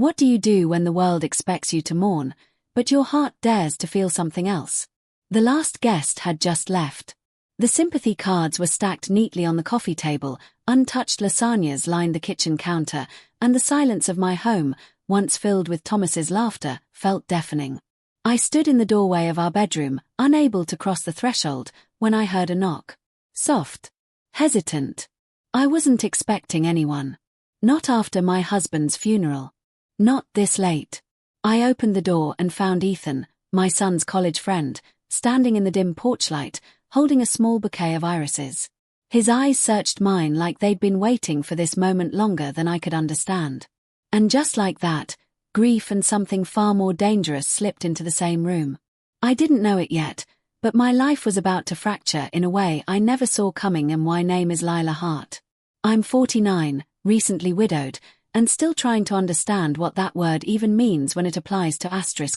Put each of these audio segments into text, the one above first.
What do you do when the world expects you to mourn, but your heart dares to feel something else? The last guest had just left. The sympathy cards were stacked neatly on the coffee table, untouched lasagnas lined the kitchen counter, and the silence of my home, once filled with Thomas's laughter, felt deafening. I stood in the doorway of our bedroom, unable to cross the threshold, when I heard a knock. Soft. Hesitant. I wasn't expecting anyone. Not after my husband's funeral. Not this late. I opened the door and found Ethan, my son's college friend, standing in the dim porchlight, holding a small bouquet of irises. His eyes searched mine like they'd been waiting for this moment longer than I could understand. And just like that, grief and something far more dangerous slipped into the same room. I didn't know it yet, but my life was about to fracture in a way I never saw coming, and my name is Lila Hart. I'm 49, recently widowed, and still trying to understand what that word even means when it applies to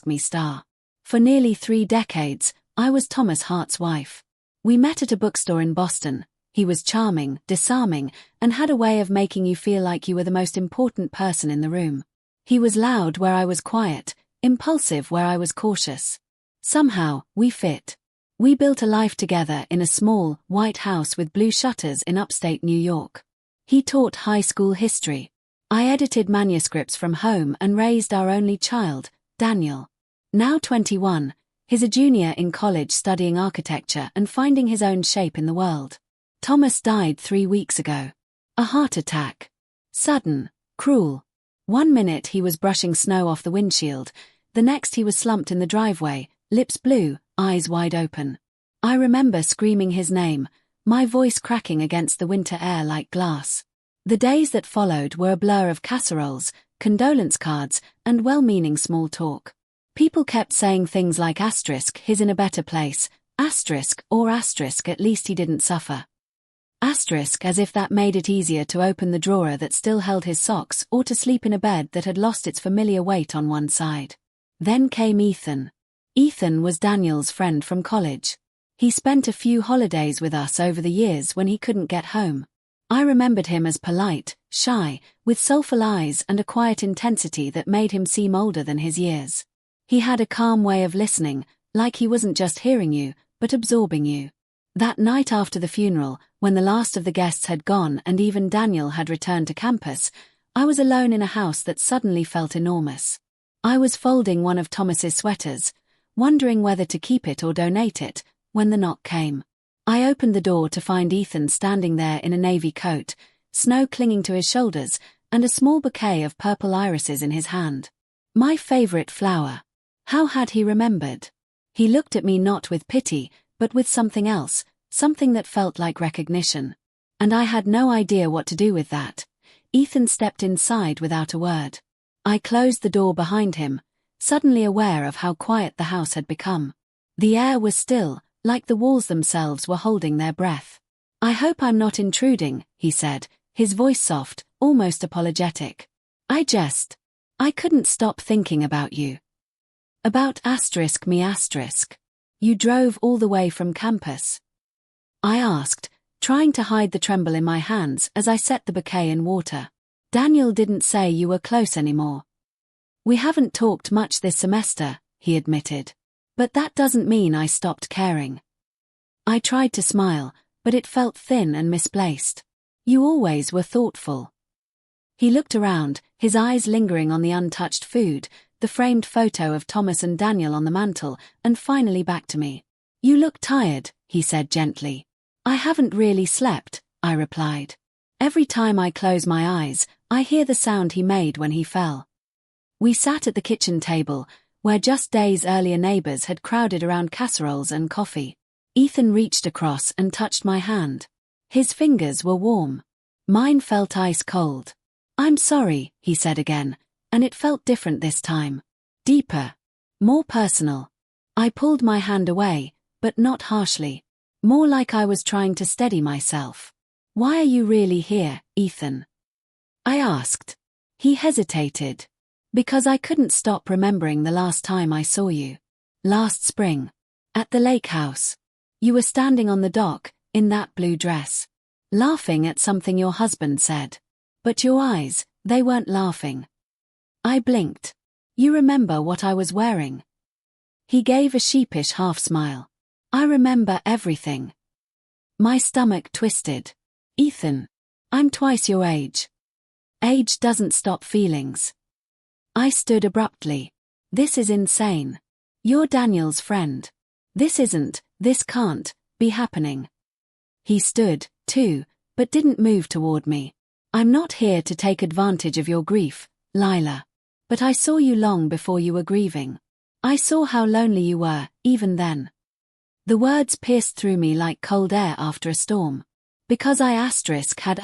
*me star. For nearly 3 decades, I was Thomas Hart's wife. We met at a bookstore in Boston. He was charming, disarming, and had a way of making you feel like you were the most important person in the room. He was loud where I was quiet, impulsive where I was cautious. Somehow, we fit. We built a life together in a small, white house with blue shutters in upstate New York. He taught high school history. I edited manuscripts from home and raised our only child, Daniel. Now 21, he's a junior in college studying architecture and finding his own shape in the world. Thomas died 3 weeks ago. A heart attack. Sudden, cruel. 1 minute he was brushing snow off the windshield, the next he was slumped in the driveway, lips blue, eyes wide open. I remember screaming his name, my voice cracking against the winter air like glass. The days that followed were a blur of casseroles, condolence cards, and well-meaning small talk. People kept saying things like he's in a better place, or at least he didn't suffer. As if that made it easier to open the drawer that still held his socks or to sleep in a bed that had lost its familiar weight on one side. Then came Ethan. Ethan was Daniel's friend from college. He spent a few holidays with us over the years when he couldn't get home. I remembered him as polite, shy, with soulful eyes and a quiet intensity that made him seem older than his years. He had a calm way of listening, like he wasn't just hearing you, but absorbing you. That night after the funeral, when the last of the guests had gone and even Daniel had returned to campus, I was alone in a house that suddenly felt enormous. I was folding one of Thomas's sweaters, wondering whether to keep it or donate it, when the knock came. I opened the door to find Ethan standing there in a navy coat, snow clinging to his shoulders, and a small bouquet of purple irises in his hand. My favorite flower. How had he remembered? He looked at me not with pity, but with something else, something that felt like recognition. And I had no idea what to do with that. Ethan stepped inside without a word. I closed the door behind him, suddenly aware of how quiet the house had become. The air was still, like the walls themselves were holding their breath. "I hope I'm not intruding," he said, his voice soft, almost apologetic. I couldn't stop thinking about you. About me. You drove all the way from campus?" I asked, trying to hide the tremble in my hands as I set the bouquet in water. "Daniel didn't say you were close anymore." "We haven't talked much this semester," he admitted. "But that doesn't mean I stopped caring." I tried to smile, but it felt thin and misplaced. "You always were thoughtful." He looked around, his eyes lingering on the untouched food, the framed photo of Thomas and Daniel on the mantel, and finally back to me. "You look tired," he said gently. "I haven't really slept," I replied. "Every time I close my eyes, I hear the sound he made when he fell." We sat at the kitchen table, where just days earlier neighbors had crowded around casseroles and coffee. Ethan reached across and touched my hand. His fingers were warm. Mine felt ice cold. "I'm sorry," he said again, and it felt different this time. Deeper. More personal. I pulled my hand away, but not harshly. More like I was trying to steady myself. "Why are you really here, Ethan?" I asked. He hesitated. "Because I couldn't stop remembering the last time I saw you. Last spring. At the lake house. You were standing on the dock, in that blue dress. Laughing at something your husband said. But your eyes, they weren't laughing." I blinked. You remember what I was wearing? He gave a sheepish half-smile. I remember everything. My stomach twisted. Ethan, I'm twice your age. Age doesn't stop feelings. I stood abruptly. This is insane. You're Daniel's friend. This can't be happening. He stood, too, but didn't move toward me. I'm not here to take advantage of your grief, Lila. But I saw you long before you were grieving. I saw how lonely you were, even then. The words pierced through me like cold air after a storm. Because I had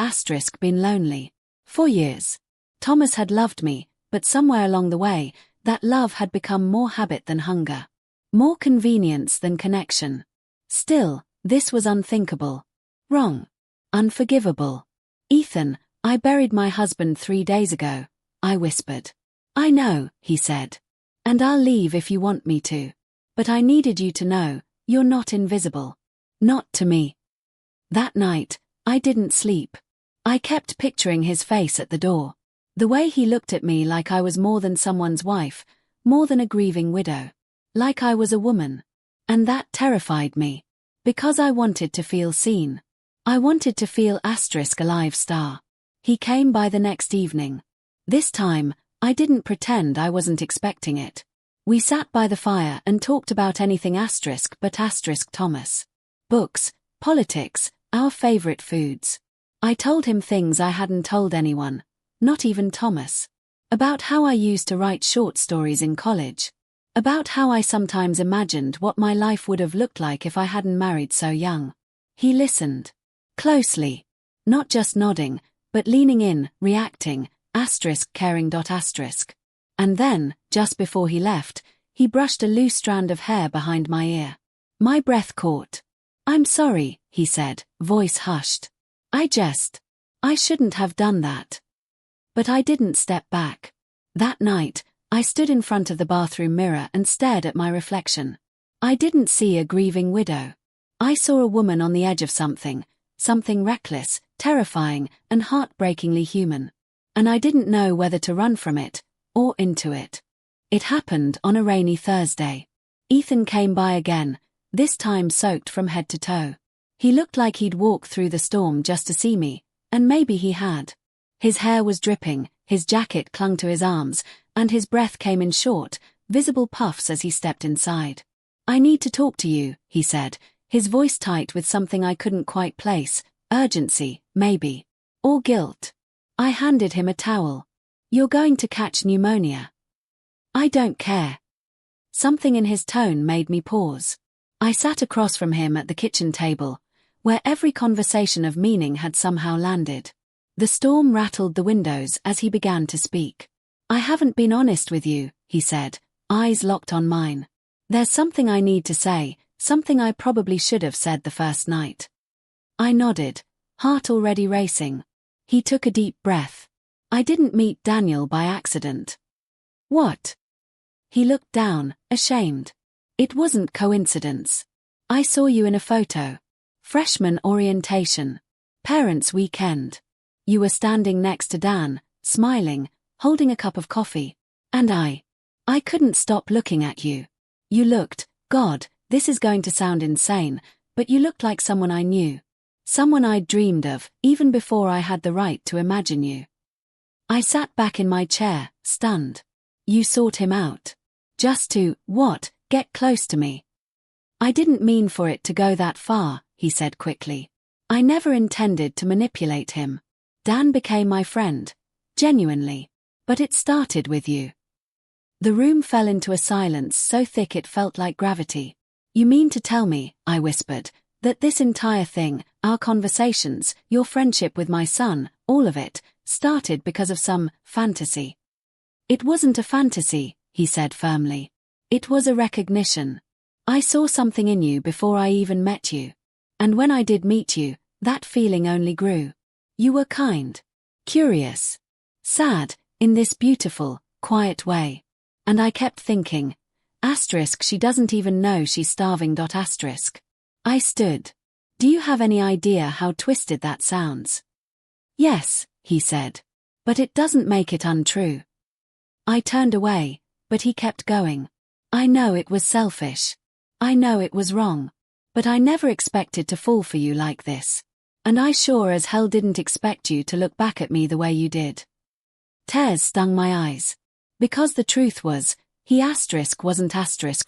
been lonely. For years. Thomas had loved me, but somewhere along the way, that love had become more habit than hunger. More convenience than connection. Still, this was unthinkable. Wrong. Unforgivable. Ethan, I buried my husband 3 days ago, I whispered. I know, he said. And I'll leave if you want me to. But I needed you to know, you're not invisible. Not to me. That night, I didn't sleep. I kept picturing his face at the door. The way he looked at me like I was more than someone's wife, more than a grieving widow. Like I was a woman. And that terrified me. Because I wanted to feel seen. I wanted to feel alive star. He came by the next evening. This time, I didn't pretend I wasn't expecting it. We sat by the fire and talked about anything but Thomas. Books, politics, our favorite foods. I told him things I hadn't told anyone, not even Thomas. About how I used to write short stories in college. About how I sometimes imagined what my life would have looked like if I hadn't married so young. He listened. Closely. Not just nodding, but leaning in, reacting, caring. And then, just before he left, he brushed a loose strand of hair behind my ear. My breath caught. I'm sorry, he said, voice hushed. I shouldn't have done that. But I didn't step back. That night, I stood in front of the bathroom mirror and stared at my reflection. I didn't see a grieving widow. I saw a woman on the edge of something reckless, terrifying, and heartbreakingly human. And I didn't know whether to run from it, or into it. It happened on a rainy Thursday. Ethan came by again, this time soaked from head to toe. He looked like he'd walked through the storm just to see me, and maybe he had. His hair was dripping, his jacket clung to his arms, and his breath came in short, visible puffs as he stepped inside. I need to talk to you, he said, his voice tight with something I couldn't quite place, urgency, maybe. Or guilt. I handed him a towel. You're going to catch pneumonia. I don't care. Something in his tone made me pause. I sat across from him at the kitchen table, where every conversation of meaning had somehow landed. The storm rattled the windows as he began to speak. I haven't been honest with you, he said, eyes locked on mine. There's something I need to say, something I probably should have said the first night. I nodded, heart already racing. He took a deep breath. I didn't meet Daniel by accident. What? He looked down, ashamed. It wasn't coincidence. I saw you in a photo. Freshman orientation. Parents' weekend. You were standing next to Dan, smiling, holding a cup of coffee. And I couldn't stop looking at you. You looked, God, this is going to sound insane, but you looked like someone I knew. Someone I'd dreamed of, even before I had the right to imagine you. I sat back in my chair, stunned. You sought him out. Just to, what, get close to me. I didn't mean for it to go that far, he said quickly. I never intended to manipulate him. Dan became my friend. Genuinely. But it started with you. The room fell into a silence so thick it felt like gravity. You mean to tell me, I whispered, that this entire thing, our conversations, your friendship with my son, all of it, started because of some fantasy? It wasn't a fantasy, he said firmly. It was a recognition. I saw something in you before I even met you. And when I did meet you, that feeling only grew. You were kind, curious, sad, in this beautiful, quiet way. And I kept thinking, she doesn't even know she's starving. I stood. Do you have any idea how twisted that sounds? Yes, he said. But it doesn't make it untrue. I turned away, but he kept going. I know it was selfish. I know it was wrong. But I never expected to fall for you like this. And I sure as hell didn't expect you to look back at me the way you did. Tears stung my eyes. Because the truth was, he wasn't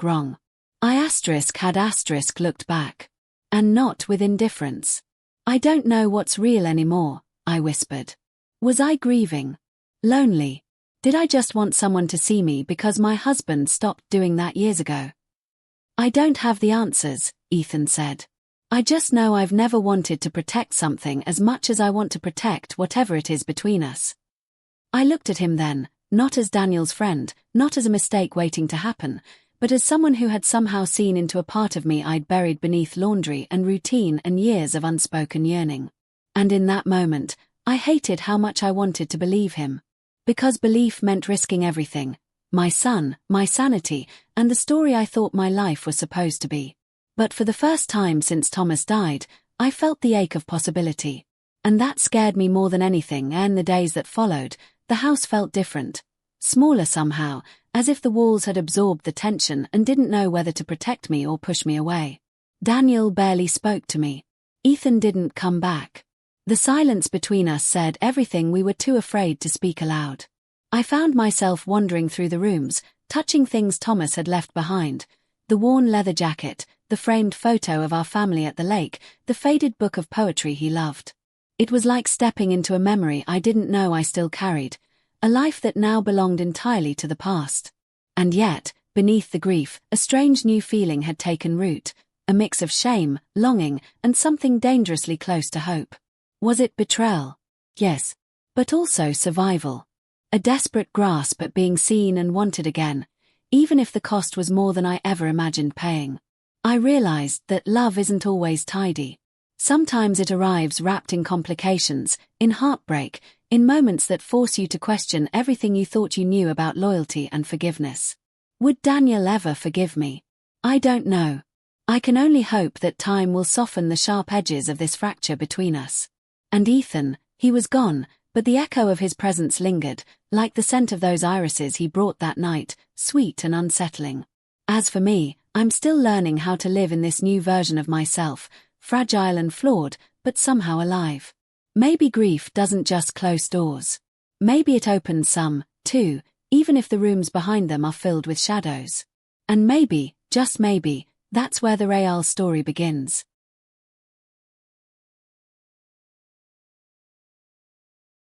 wrong. I had looked back. And not with indifference. I don't know what's real anymore, I whispered. Was I grieving? Lonely? Did I just want someone to see me because my husband stopped doing that years ago? I don't have the answers, Ethan said. I just know I've never wanted to protect something as much as I want to protect whatever it is between us. I looked at him then, not as Daniel's friend, not as a mistake waiting to happen, but as someone who had somehow seen into a part of me I'd buried beneath laundry and routine and years of unspoken yearning. And in that moment, I hated how much I wanted to believe him. Because belief meant risking everything. My son, my sanity, and the story I thought my life was supposed to be. But for the first time since Thomas died, I felt the ache of possibility. And that scared me more than anything, and the days that followed, the house felt different. Smaller somehow, as if the walls had absorbed the tension and didn't know whether to protect me or push me away. Daniel barely spoke to me. Ethan didn't come back. The silence between us said everything we were too afraid to speak aloud. I found myself wandering through the rooms, touching things Thomas had left behind. The worn leather jacket, the framed photo of our family at the lake, the faded book of poetry he loved. It was like stepping into a memory I didn't know I still carried, a life that now belonged entirely to the past. And yet, beneath the grief, a strange new feeling had taken root, a mix of shame, longing, and something dangerously close to hope. Was it betrayal? Yes. But also survival. A desperate grasp at being seen and wanted again, even if the cost was more than I ever imagined paying. I realized that love isn't always tidy. Sometimes it arrives wrapped in complications, in heartbreak, in moments that force you to question everything you thought you knew about loyalty and forgiveness. Would Daniel ever forgive me? I don't know. I can only hope that time will soften the sharp edges of this fracture between us. And Ethan, he was gone, but the echo of his presence lingered, like the scent of those irises he brought that night, sweet and unsettling. As for me, I'm still learning how to live in this new version of myself, fragile and flawed, but somehow alive. Maybe grief doesn't just close doors. Maybe it opens some, too, even if the rooms behind them are filled with shadows. And maybe, just maybe, that's where the Rayal story begins.